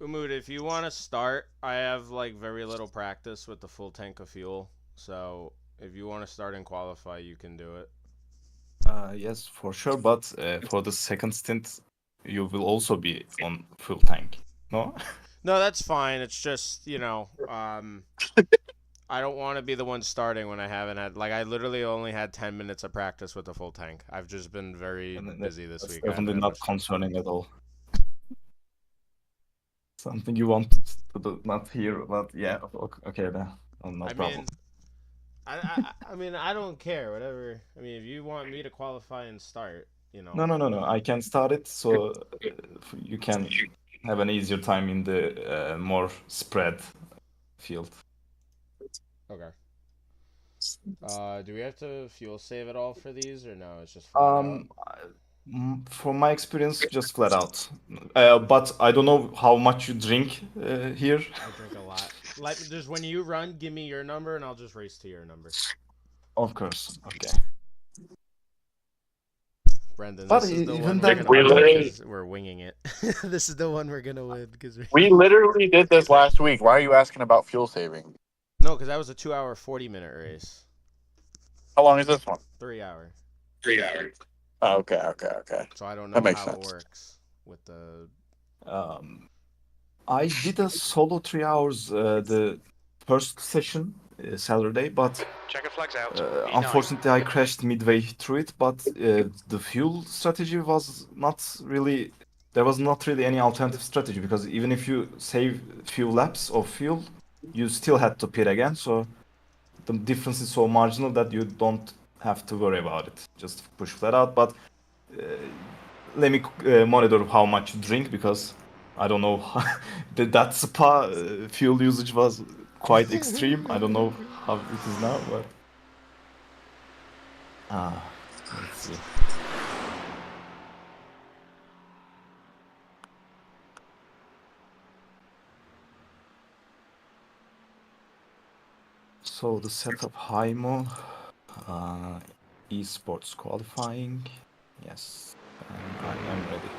Umud, if you want to start, I have like very little practice with the full tank of fuel. So if you want to start and qualify, you can do it. Yes, for sure. But for the second stint, you will also be on full tank. No? No, that's fine. It's just, I don't want to be the one starting when I haven't had, like, I literally only had 10 minutes of practice with the full tank. I've just been very And busy this that's week. I haven't definitely had not much time. concerning at all. Something you want to do, not hear, but yeah, okay then. No I problem. mean, I mean, I don't care. Whatever. I mean, if you want me to qualify and start, No. I can start it so you can have an easier time in the more spread field. Okay. Do we have to fuel save at all for these, or no? It's just flat out. Um, from my experience, just flat out. But I don't know how much you drink here. I drink a lot. Just when you run, give me your number, and I'll just race to your number. Of course, okay. Brendan, But this is the even one we're then, gonna win because we're winging it. This is the one we're gonna win because We literally did this last week. Why are you asking about fuel saving? no, because that was a 2 hour 40 minute race. How long is this one? 3 hour. 3 hours. Oh, okay. So I don't That know makes how it sense. works with the. um, I did a solo 3 hours the first session Saturday, but Checker flags out. unfortunately I crashed midway through it. But the fuel strategy was not really. There was not really any alternative strategy because even if you save few laps of fuel, you still had to pit again. So the difference is so marginal that you don't have to worry about it. Just push flat out. But uh, let me monitor how much you drink because I don't know. That spa fuel usage was quite extreme. I don't know how it is now, but let's see. So the setup Haimo, uh, esports qualifying, yes, and I am ready.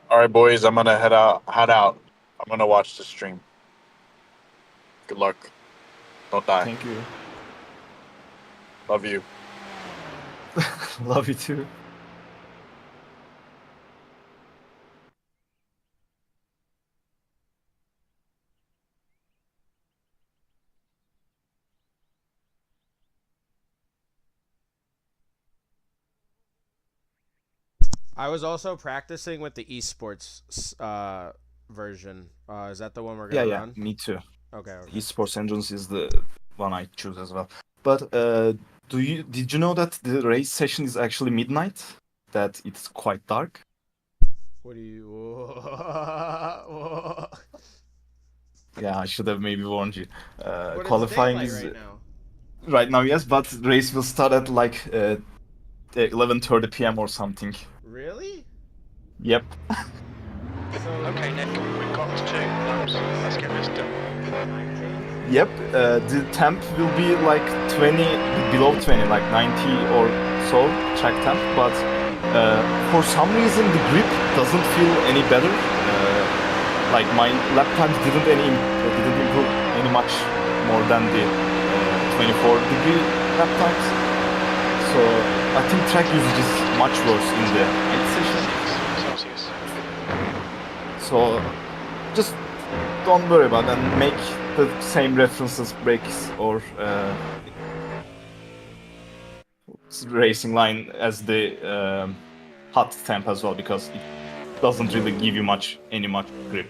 All right, boys. I'm gonna head out. I'm gonna watch the stream. Good luck. Don't die. Thank you. Love you. Love you too. I was also practicing with the esports version. Is that the one we're gonna Yeah, run? me too. Okay. Esports Endurance is the one I choose as well. But did you know that the race session is actually midnight? That it's quite dark? What do you? Whoa. Yeah, I should have maybe warned you. But it's Qualifying daylight is right now. right now, yes, but race will start at like 11:30 p.m. or something. Really? Yep. So Okay, Nick, we've got 2 laps. Let's get this done. time change? Yep. The temp will be like 20, below 20, like 90 or so track temp. But for some reason, the grip doesn't feel any better. Like my lap times didn't improve any much more than the 24-degree lap times. So I think track usage is much worse in the end session. Celsius. So just don't worry about it and make the same references breaks or racing line as the hot temp as well because it doesn't really give you any much grip.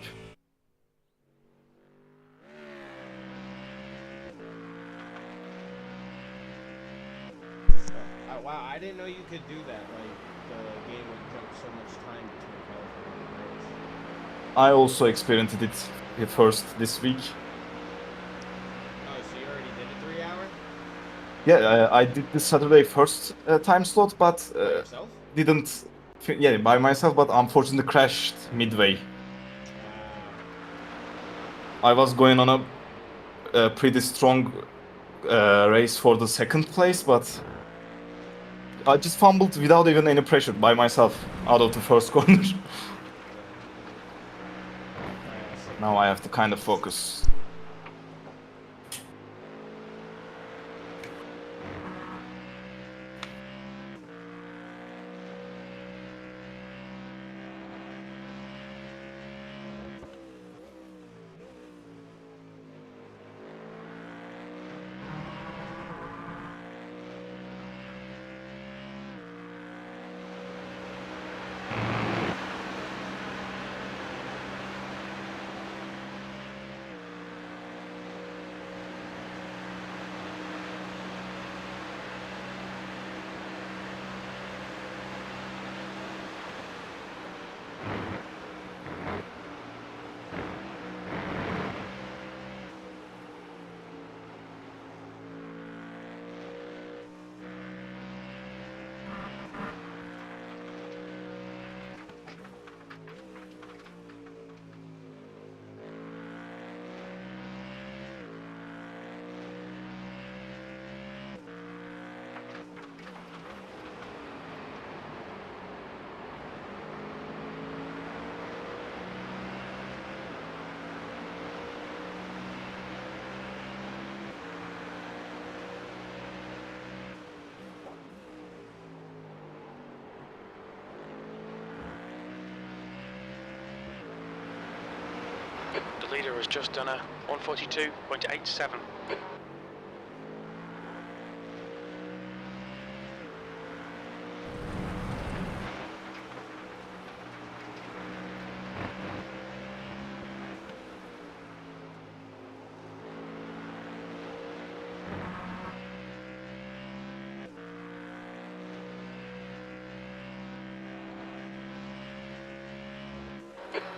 Wow, I didn't know you could do that. Like the game would jump so much time between qualifying and race. I also experienced it first this week. Oh, so you already did a 3 hour Yeah, I did this Saturday first time slot, but by yourself? didn't. Yeah, by myself, but unfortunately crashed midway. I was going on a pretty strong race for the second place, but I just fumbled without even any pressure by myself out of the first corner. Now I have to kind of focus. The leader has just done a 142.87.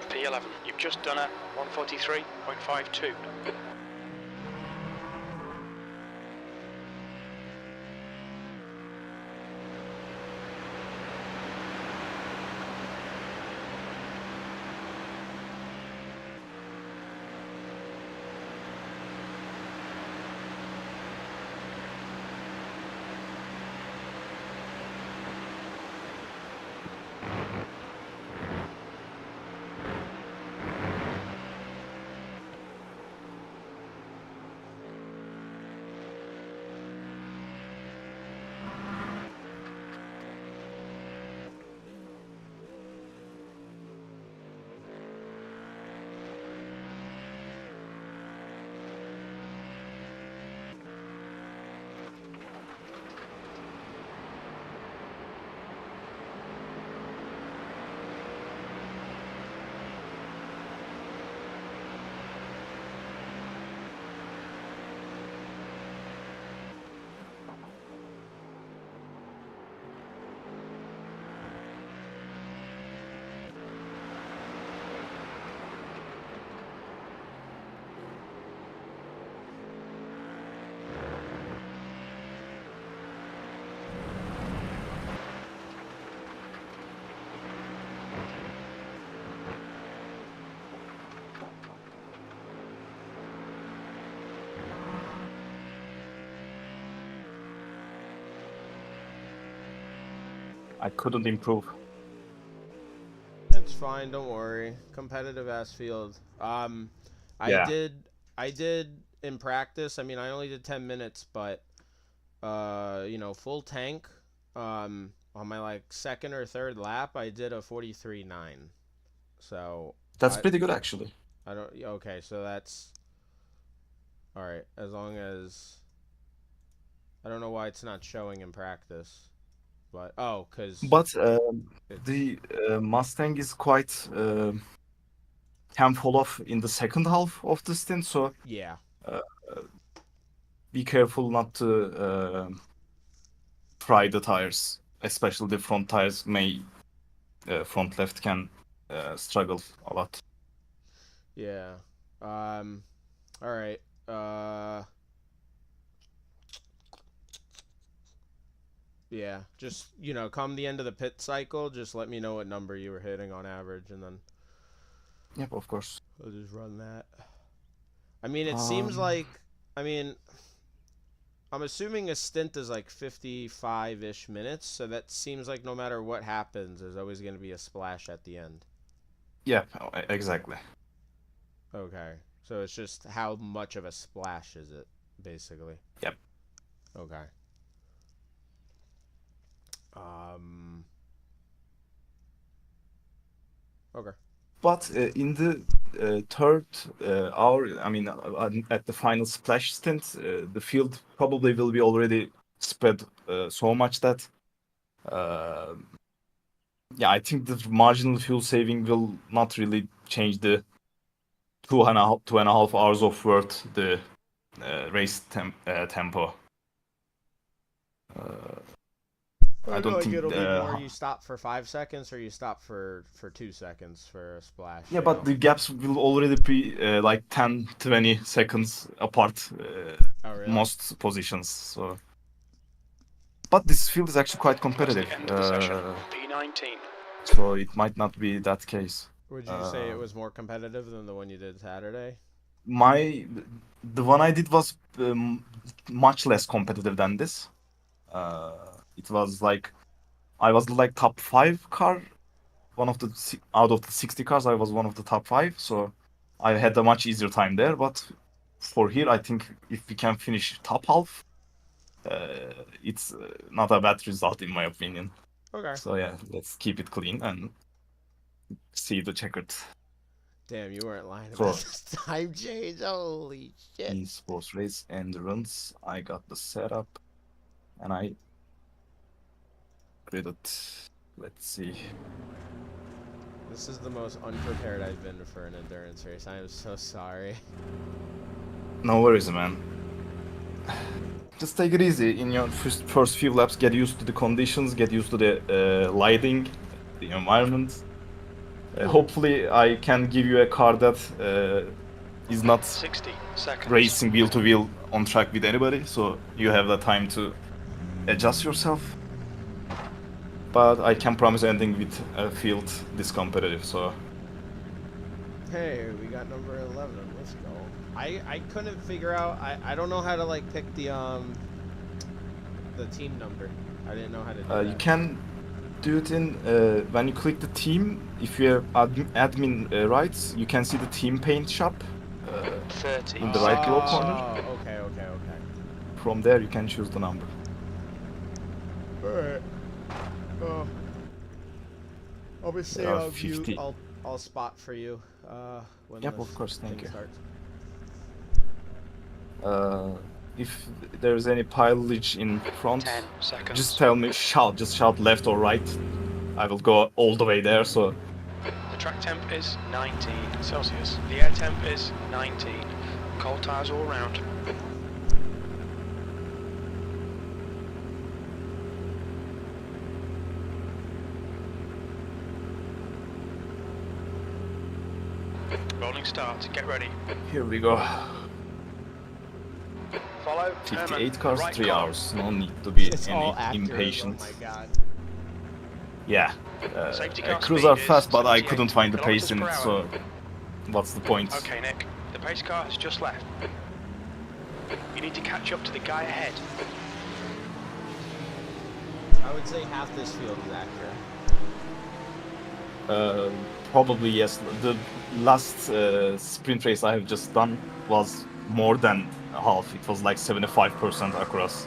P11, you've just done a 143.52. I couldn't improve. It's fine, don't worry. Competitive ass field. I Yeah. did in practice. I mean, I only did 10 minutes, but you know, full tank. On my like second or third lap, I did a 43.9. So That's I pretty good actually. I don't. Okay, so that's all right. As long as I don't know why it's not showing in practice, but oh, cause But it's the Mustang is quite can fall off in the second half of the stint, so yeah. uh, be careful not to fry the tires, especially the front tires may front left can struggle a lot. Yeah. All right. Yeah. Just you know, come the end of the pit cycle, just let me know what number you were hitting on average, and then Yep, of course. I'll just run that. I mean, it seems Um, like, I mean, I'm assuming a stint is like 55-ish minutes, so that seems like no matter what happens, there's always going to be a splash at the end. Yeah, exactly. Okay. So it's just how much of a splash is it, basically? Yep. Okay. Okay. But in the third hour, I mean, at the final splash stint, the field probably will be already spread so much that, uh, yeah, I think the marginal fuel saving will not really change the 2.5 hours of worth the race tempo. I don't like think. it'll be more you stop for 5 seconds or you stop for 2 seconds for a splash. Yeah, you but know? the gaps will already be like 10, 20 seconds apart, Oh, really? most positions. So, but this field is actually quite That's competitive, the end of the session. P19. so it might not be that case. Would you say it was more competitive than the one you did Saturday? The one I did was much less competitive than this. It was like I was like top 5 car, one of the out of the 60 cars, I was one of the top 5, so I had a much easier time there. But for here, I think if we can finish top half, it's not a bad result in my opinion. Okay. So yeah, let's keep it clean and see the checkered. Damn, you weren't lying So- about this time change. Holy shit. Esports race endurance. I got the setup, and I did it. Let's see. This is the most unprepared I've been for an endurance race. I am so sorry. No worries, man. Just take it easy in your first few laps. Get used to the conditions. Get used to the lighting, the environment. Hopefully, I can give you a car that is not 60 seconds. racing wheel to wheel on track with anybody, so you have the time to adjust yourself. But I can't promise anything with a field this competitive, so Hey, we got number 11. Let's go. I couldn't figure out. I don't know how to like pick the team number. I didn't know how to do that. you can do it in when you click the team. If you have admin rights, you can see the team paint shop 30 in the right lower corner. Oh, okay. From there, you can choose the number. Alright. Obviously, There are I'll 50. I'll spot for you when Yep, this of course, thank thing you. starts. If there's any pileage in front, 10 seconds. just tell me, just shout left or right. I will go all the way there, so The track temp is 19 Celsius. The air temp is 19. Cold tires all round. Rolling start. Get ready. here we go. Follow. 58 cars, right 3 corner. hours. No need to be It's all any accurate. impatient. Oh my god. Yeah, Safety car crews speed are is fast, but I 78 couldn't find the pace in it, kilometers per so hour. what's the point? Okay, Nick. The pace car has just left. You need to catch up to the guy ahead. I would say half this field is accurate. Probably yes. The last sprint race I have just done was more than half. It was like 75% across.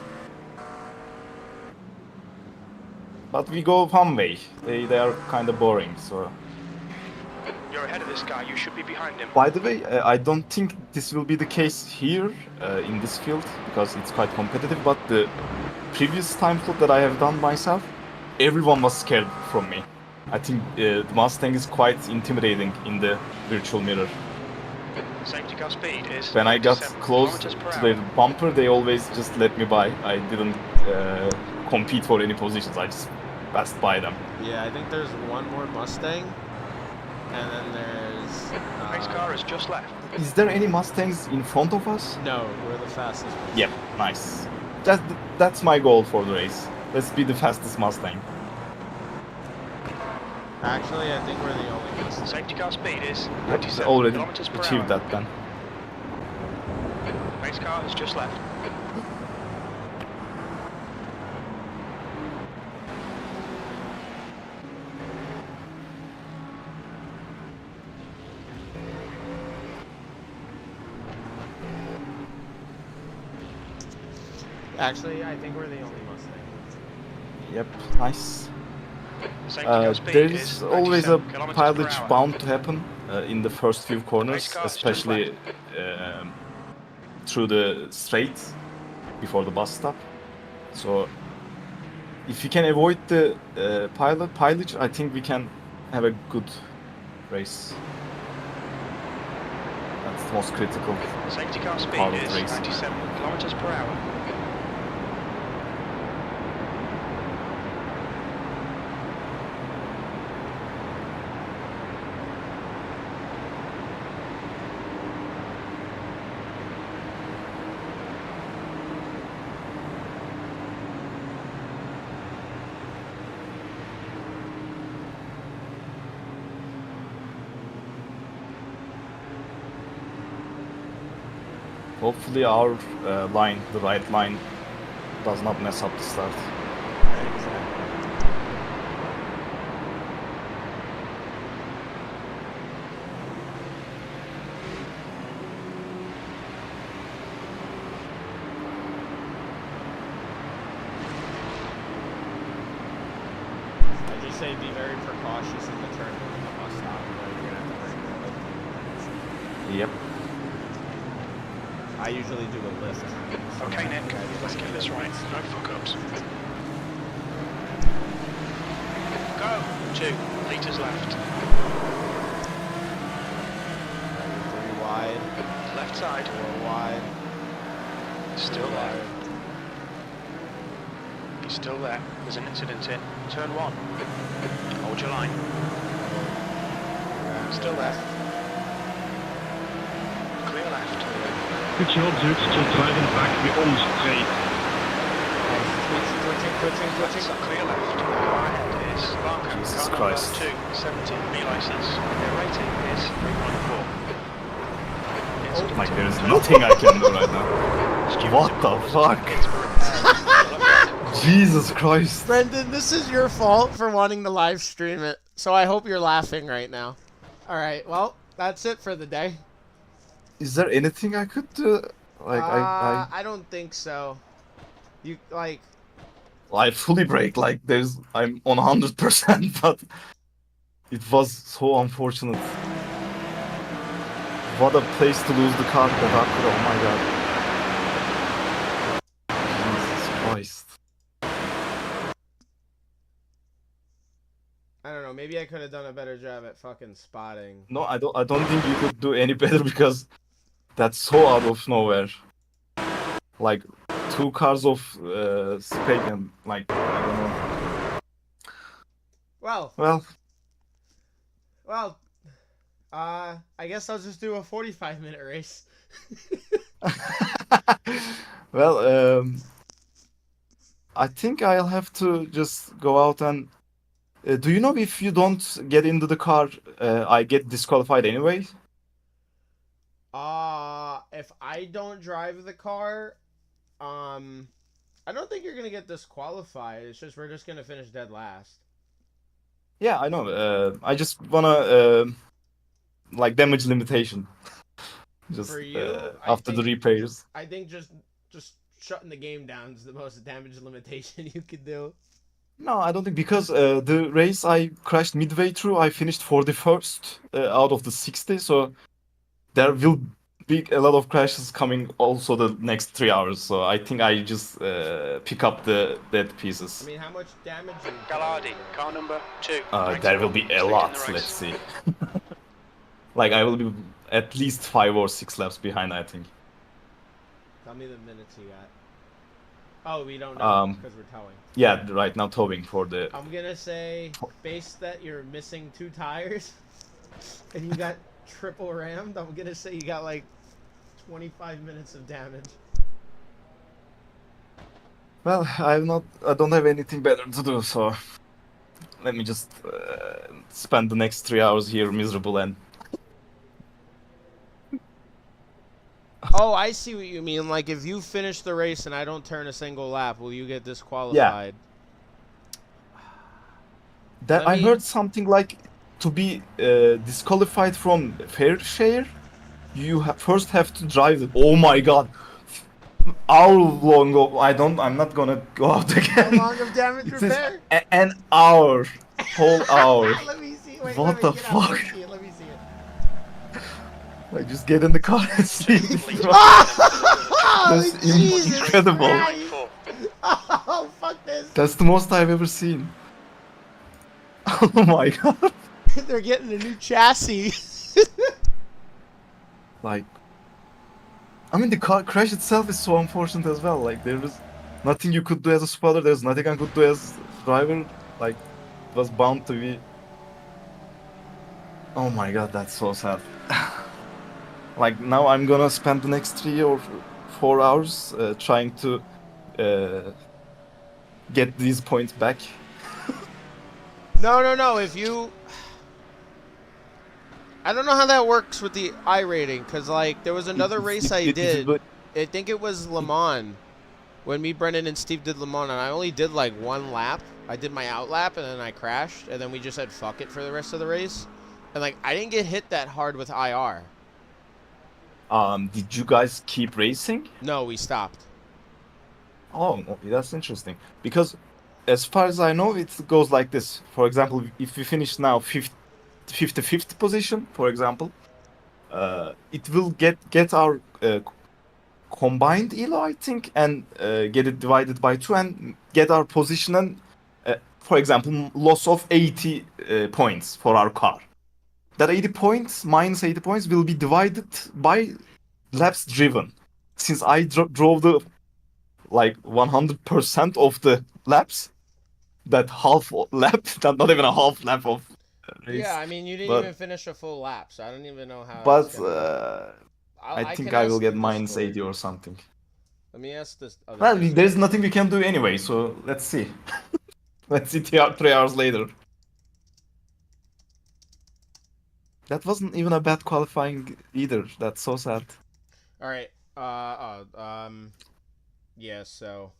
But we go one way. They are kind of boring. So. You're ahead of this guy. You should be behind him. By the way, I don't think this will be the case here in this field because it's quite competitive. But the previous time slot that I have done myself, everyone was scared from me. I think the Mustang is quite intimidating in the virtual mirror. Safety car speed is When I got 57 close kilometers per to hour. the bumper, they always just let me by. I didn't compete for any positions. I just passed by them. Yeah, I think there's one more Mustang, and then there's. Pace car has just left. Is there any Mustangs in front of us? No, we're the fastest. One. Yep, nice. That's my goal for the race. Let's be the fastest Mustang. Actually, I think we're the only Mustang. Safety car speed is Yep, 97 already kilometers per achieved hour. that then. Race car has just left. Actually, I think we're the only Mustang. Yep, nice. Safety car speed There is is always a 97 kilometers per pilage hour. bound to happen in the first few Race corners, car has just especially through the straight before the bus stop. So if we can avoid the pilage, I think we can have a good race. That's the most critical. Safety car speed Part of is racing. 97 kilometers per hour. Hopefully our line, the right line, does not mess up the start. I just say be very precautious in the turn when the bus stop. You're gonna have to brake really. Yep. I usually do a lift. Okay, Nick, let's get this right. No fuck-ups. Go! 2 litres left. 3 wide, Left side. 4 wide. Still there. He's still there. There's an incident in. Turn 1. Hold your line. Still there. Clear left. Good job, dude. Just driving back the old straight. Twitching. Clear left. Car ahead is Barker. Jesus Car Christ. number 270. B license. Their rating is 3.4. Like there is nothing I can do right now. What the fuck? Jesus Christ. Brendan, this is your fault for wanting to live stream it. So I hope you're laughing right now. Alright, well, that's it for the day. Is there anything I could do? Like I don't think so. You like I fully brake. Like I'm on 100%, but it was so unfortunate. What a place to lose the car, that Akura. Oh my god. Jesus Christ. I don't know, maybe I could have done a better job at fucking spotting. No, I don't think you could do any better because that's so out of nowhere. Like 2 cars of spec and like I don't know. Well, Well, I guess I'll just do a 45-minute race. well, I think I'll have to just go out and. Do you know if you don't get into the car, I get disqualified anyway? If I don't drive the car, I don't think you're gonna get disqualified. It's just we're just gonna finish dead last. Yeah, I know. I just wanna like damage limitation. Just For you, I after the think- repairs. I think just shutting the game down is the most damage limitation you could do. No, I don't think because the race I crashed midway through, I finished 41st out of the 60, so there will be a lot of crashes coming also the next 3 hours. So I think I just pick up the dead pieces. I mean, how much damage? You Gallardi, car number 2. There will be a lot. Let's see. Like I will be at least 5 or 6 laps behind, I think. Tell me the minutes you got. Oh, we don't know because we're towing. Yeah, right now towing for the. I'm gonna say, based that you're missing 2 tires, and you got triple rammed. I'm gonna say you got like 25 minutes of damage. Well, I don't have anything better to do, so let me just spend the next 3 hours here miserable and. Oh, I see what you mean. Like, if you finish the race and I don't turn a single lap, will you get Yeah. disqualified? That Let I me. heard something like to be disqualified from fair share, you first have to drive it. Oh my god. How long of, I'm not gonna go out How again. long of damage It is repair? an hour. Whole hour. Let me see. What the Get out. Let fuck? me see it. Let me see it. I just get in the car and see this. Please Oh, That's Jesus incredible. Christ. Oh, fuck this. That's the most I've ever seen. Oh my god. They're getting a new chassis. Like, I mean, the car crash itself is so unfortunate as well. Like, there was nothing you could do as a spotter. There's nothing I could do as driver. Like, it was bound to be. Oh my god, that's so sad. Like, now I'm gonna spend the next 3 or 4 hours trying to get these points back. No. If you... I don't know how that works with the iRating, because, like, there was another race I did. I think it was Le Mans. When me, Brendan, and Steve did Le Mans, and I only did, like, one lap. I did my out lap, and then I crashed, and then we just said fuck it for the rest of the race. And, like, I didn't get hit that hard with IR. Did you guys keep racing? No, we stopped. Oh, okay, that's interesting. Because as far as I know, it goes like this. For example, if we finish now 50th position, for example, it will get our combined elo, I think, and get it divided by 2 and get our position and, for example, loss of 80 points for our car. That 80 points, minus 80 points, will be divided by laps driven. Since I drove the like 100% of the laps, that half lap, not even a half lap of race. Yeah, I mean, you didn't But- even finish a full lap, so I don't even know how But it's gonna... I think can I will ask get the minus Discord. 80 or something. Let me ask this other Well, Discord. there's nothing we can do anyway, so let's see. Let's see 3 hours later. That wasn't even a bad qualifying either. That's so sad. All right. Yeah, so...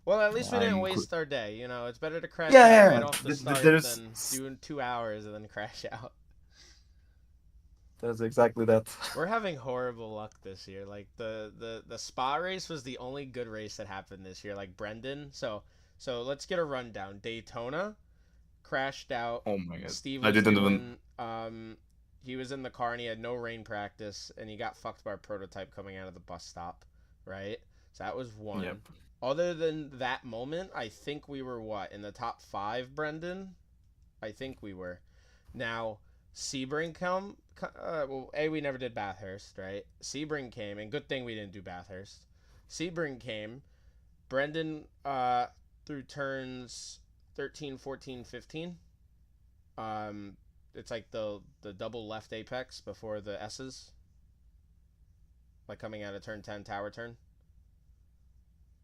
Well, at least we didn't I'm waste our day. You know, it's better to crash Yeah, out yeah, right off the start there's- than doing 2 hours and then crash out. That's exactly that. We're having horrible luck this year. Like, the spa race was the only good race that happened this year. Like, Brendan. So let's get a rundown. Daytona crashed out. Oh my god. Steve I was didn't doing, even. he was in the car and he had no rain practice and he got fucked by a prototype coming out of the bus stop, right? So that was one. Yep. Other than that moment, I think we were what, in the top 5, Brendan? I think we were. Now, Sebring we never did Bathurst, right? Sebring came, and good thing we didn't do Bathurst. Sebring came. Brendan through turns 13, 14, 15. It's like the double left apex before the S's. Like coming out of turn 10, tower turn.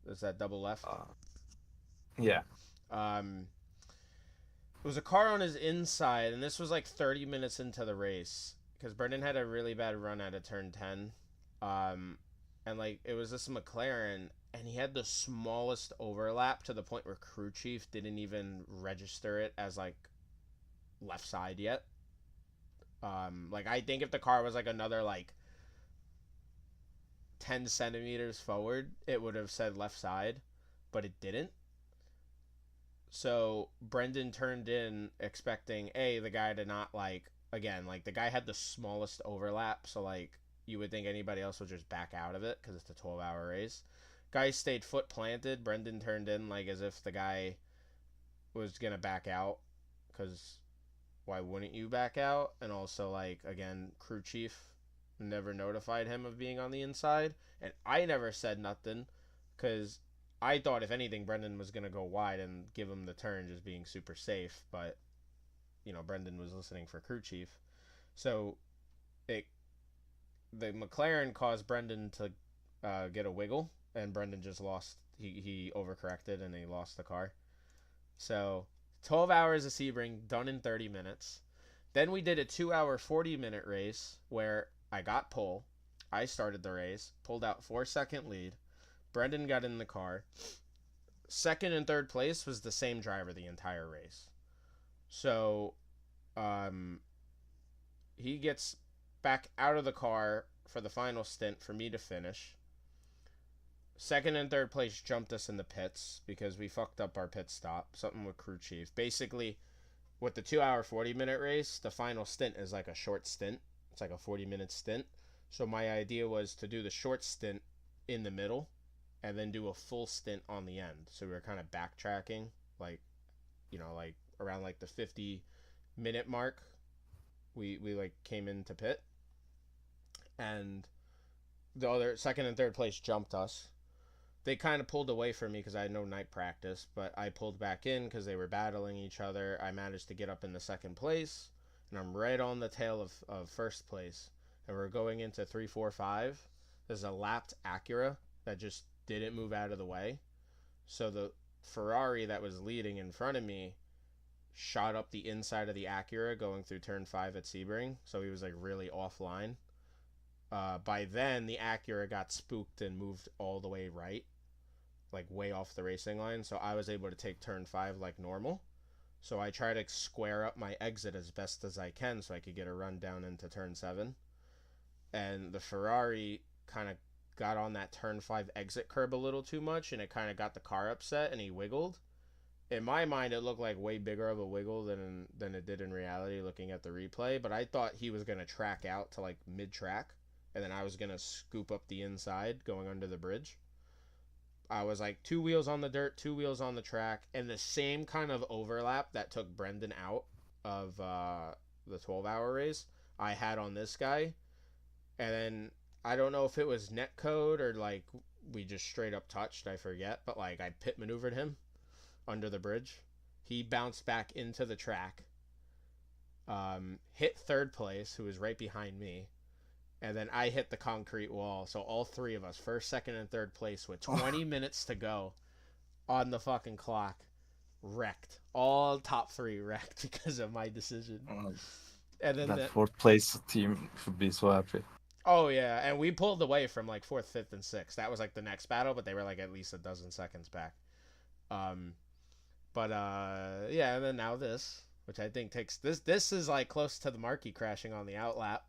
There's that double left. Yeah. It was a car on his inside, and this was like 30 minutes into the race because Brendan had a really bad run out of turn 10. And like it was this McLaren, and he had the smallest overlap to the point where crew chief didn't even register it as like left side yet. Like I think if the car was like another like 10 centimeters forward, it would have said left side, but it didn't. So Brendan turned in expecting the guy to not like, again, like the guy had the smallest overlap, so like you would think anybody else would just back out of it because it's a 12-hour race. Guy stayed foot planted. Brendan turned in like as if the guy was gonna back out, because why wouldn't you back out? And also like, again, crew chief never notified him of being on the inside, and I never said nothing because I thought if anything Brendan was gonna go wide and give him the turn, just being super safe. But you know, Brendan was listening for crew chief, so the McLaren caused Brendan to get a wiggle, and Brendan just lost. He overcorrected and he lost the car. So 12 hours of Sebring done in 30 minutes. Then we did a 2-hour 40-minute race where I got pole. I started the race, pulled out 4-second lead. Brendan got in the car. Second and third place was the same driver the entire race. So, he gets back out of the car for the final stint for me to finish. Second and third place jumped us in the pits because we fucked up our pit stop. Something with crew chief. Basically, with the 2 hour 40-minute race, the final stint is like a short stint. It's like a 40-minute stint. So my idea was to do the short stint in the middle and then do a full stint on the end. So we were kind of backtracking, like, you know, like around like the 50-minute mark. We like came into pit, and the other second and third place jumped us. They kind of pulled away from me because I had no night practice, but I pulled back in because they were battling each other. I managed to get up in the second place, and I'm right on the tail of first place. And we're going into 3, 4, 5. There's a lapped Acura that just didn't move out of the way. So the Ferrari that was leading in front of me shot up the inside of the Acura going through turn 5 at Sebring. So he was like really offline. By then, the Acura got spooked and moved all the way right, like way off the racing line. So I was able to take turn 5 like normal. So I try to square up my exit as best as I can so I could get a run down into turn 7. And the Ferrari kind of got on that turn 5 exit curb a little too much, and it kind of got the car upset, and he wiggled. In my mind, it looked like way bigger of a wiggle than it did in reality looking at the replay, but I thought he was going to track out to like mid-track, and then I was going to scoop up the inside going under the bridge. I was like 2 wheels on the dirt, 2 wheels on the track, and the same kind of overlap that took Brendan out of the 12-hour race I had on this guy. And then I don't know if it was netcode or like we just straight up touched, I forget, but like I pit maneuvered him under the bridge. He bounced back into the track, hit third place, who was right behind me, and then I hit the concrete wall. So all three of us, first, second, and third place, with 20 minutes to go on the fucking clock, wrecked. All top 3 wrecked because of my decision. And then That fourth place team should be so happy. Oh yeah, and we pulled away from like 4th, 5th, and 6th. That was like the next battle, but they were like at least a dozen seconds back. Yeah, and then now this, which I think takes this is like close to the Marquis crashing on the outlap.